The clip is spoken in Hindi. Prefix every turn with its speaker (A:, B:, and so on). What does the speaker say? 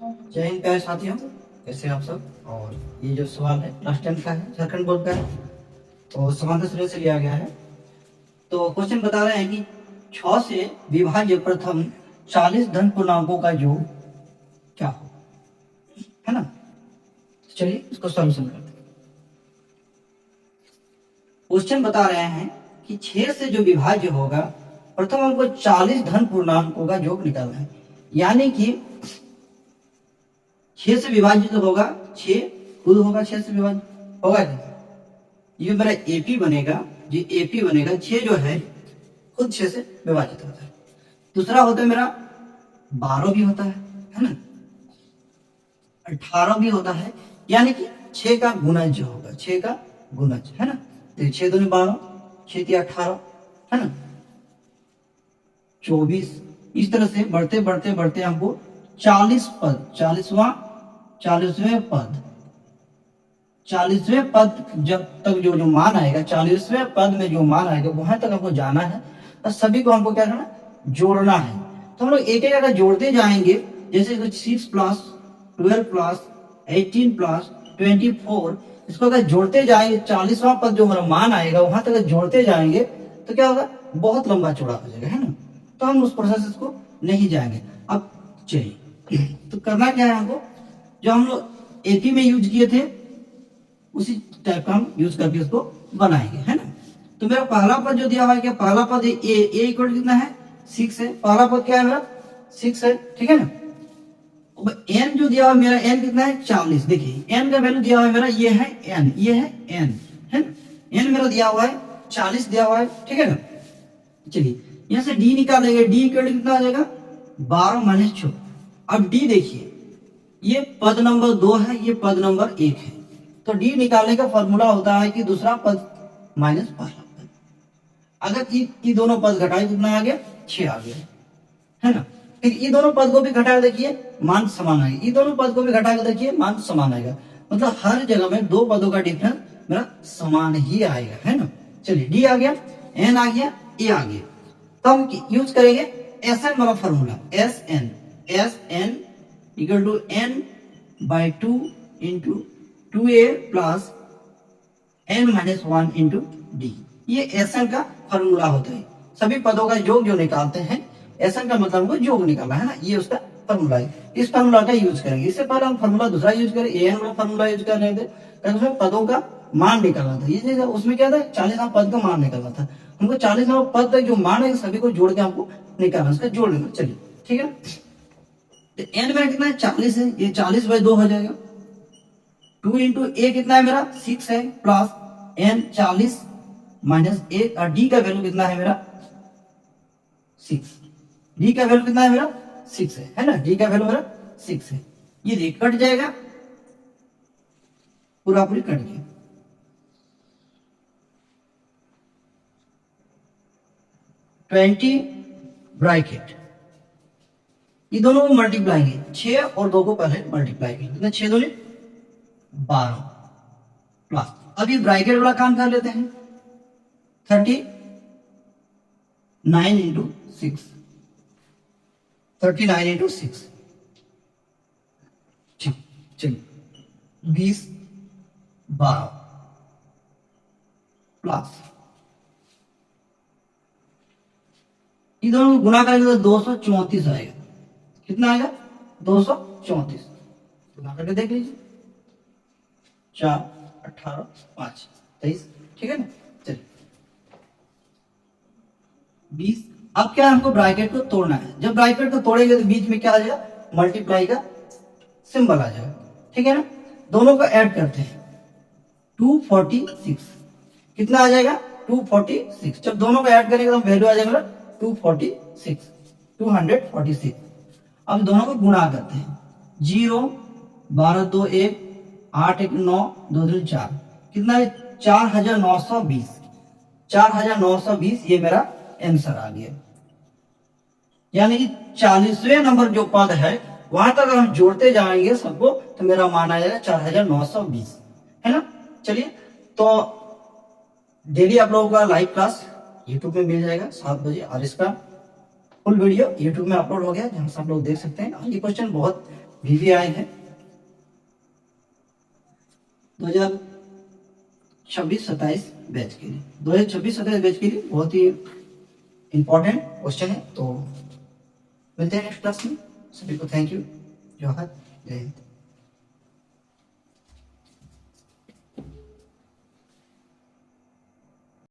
A: जय हिंद प्यारे साथियों, कैसे आप सब। और ये जो सवाल है लास्ट टाइम का है, झारखंड बोर्ड का है, तो समाधान सूत्र से लिया गया है। तो क्वेश्चन बता रहे हैं कि 6 से विभाज्य प्रथम 40 धन पूर्णांकों का योग क्या हो, है ना। तो चलिए इसको सॉल्यूशन करते हैं। क्वेश्चन बता रहे हैं कि 6 से जो विभाज्य होगा, प्रथम हमको 40 धन पूर्णांकों का योग निकालना है। यानी कि 6 से विभाजित जो होगा 6 खुद होगा, 6 से विभाजित होगा क्या? ये मेरा एपी बनेगा, ये एपी बनेगा 6 जो है खुद 6 से विभाजित होता है। दूसरा होता है मेरा 12 भी होता है ना, 18 भी होता है। यानी कि 6 का गुणज जो होगा, 6 का गुणज, है ना। तो 6 दूनी 12, 6 तिया 18, है ना, 24। इस तरह से बढ़ते बढ़ते बढ़ते हमको 40 पद, 40वें पद, 40वें पद जब तक जो मान आएगा, 40वें पद में जो मान आएगा वहां तक हमको जाना है। और सभी को हमको क्या करना, जोड़ना है। तो हम लोग एक एक अगर जोड़ते जाएंगे, जैसे 6 प्लस 12 प्लस 18 प्लस 24, इसको अगर जोड़ते जाएंगे, 40वां पद जो हमारा मान आएगा वहां तक जोड़ते जाएंगे तो क्या होगा, बहुत लंबा चौड़ा हो जाएगा, है ना। तो हम उस प्रोसेस को नहीं जाएंगे। अब चलिए, तो करना क्या है हमको, जो हम लोग एपी में यूज किए थे उसी टाइप का हम यूज करके उसको बनाएंगे, है ना। तो मेरा पहला पद जो दिया हुआ है, क्या पहला पद ए इक्वल कितना है, 6 है। पहला पद क्या है मेरा, 6 है, ठीक है ना। एन जो दिया हुआ मेरा, एन कितना है, 40। देखिए एन का वैल्यू दिया हुआ है मेरा, ये है एन, ये है एन, है ना। एन मेरा दिया हुआ है 40 दिया हुआ है, ठीक है ना। चलिए यहां से डी निकालेंगे, डी इक्वल कितना आ जाएगा, 12 माइनस 6। अब डी देखिए, ये पद नंबर 2 है, ये पद नंबर 1 है। तो डी निकालने का फॉर्मूला होता है कि दूसरा पद माइनस पहला पद। अगर ये दोनों पद घटाए कितना आ गया, 6 आ गया, है ना। फिर ये दोनों पद को भी घटा देखिए, मान समान आएगा। ये दोनों पद को भी घटा के देखिए, मान समान आएगा। मतलब हर जगह में दो पदों का डिफरेंस मेरा समान ही आएगा, है ना। चलिए डी आ गया, एन आ गया, ए आ गया। तो हम यूज करेंगे एस एन वाला formula, S N equal to N by 2 into 2a plus N minus 1 into D. ये एस एन का फॉर्मूला होता है। सभी पदों का योग जो निकालते हैं, एस एन का मतलब हमको योग निकालना है ना, ये उसका फॉर्मूला है। इस फॉर्मूला का यूज करेंगे। इससे पहले हम फॉर्मूला दूसरा यूज करें, ए एन वाला फॉर्मूला यूज कर रहे थे, उसमें पदों का मान निकालना था। ये उसमें क्या था, 40वां पद का मान निकालना था हमको। 40वां पद तक जो मान है सभी को जोड़ के हमको निकालना, उसका जोड़ लेना। चलिए ठीक है। तो एन में कितना है, 40 है, ये 40/2 हो जाएगा। 2 इंटू ए कितना है मेरा, 6 है, प्लस एन 40 माइनस 1, और डी का वैल्यू कितना है मेरा, 6। डी का वैल्यू कितना है मेरा, 6 है ना। डी का वैल्यू मेरा 6 है। ये देखिए कट जाएगा, पूरा पूरी कट गया। 20 ब्रैकेट, ये दोनों को मल्टीप्लाई किए, 6 और 2 को पहले मल्टीप्लाई किए, कितना 6 दूनी 12 प्लस। अब ये ब्रैकेट वाला काम कर लेते हैं, 39 इंटू 6, 39 इंटू 6, ठीक। चलिए 20 12 प्लस, ये दोनों को गुना करेंगे तो 234 आएगा। कितना आएगा, 234। गुना करके देख लीजिए, 4 18 5 23, ठीक है ना। चलिए 20। अब क्या है, हमको ब्रैकेट को तोड़ना है। जब ब्रैकेट को तोड़ेंगे तो बीच में क्या आ जाएगा, मल्टीप्लाई का सिंबल आ जाएगा, ठीक है ना। दोनों को ऐड करते हैं, 246, कितना आ जाएगा, 246। जब दोनों को ऐड करेंगे तो वैल्यू आ जाएगा 246, 246। अब दोनों को गुणा करते हैं, 0 12 2 1 8 1 9 2 3 4, कितना है, 4920। 4920 ये मेरा आंसर आ गया। यानी कि 40वें नंबर जो पद है वहां तक हम जोड़ते जाएंगे सबको तो मेरा मान आएगा 4920, है ना। चलिए, तो डेली आप लोगों का लाइव क्लास यूट्यूब में मिल जाएगा 7 बजे, और इसका फुल वीडियो यूट्यूब में अपलोड हो गया, जहां से आप लोग देख सकते हैं। ये क्वेश्चन बहुत VVI है 2026-27 बैच के लिए। 2026-27 बैच के लिए बहुत ही इंपॉर्टेंट क्वेश्चन है। तो मिलते हैं नेक्स्ट क्लास में। सभी को थैंक यू, जवाहर, जय हिंद।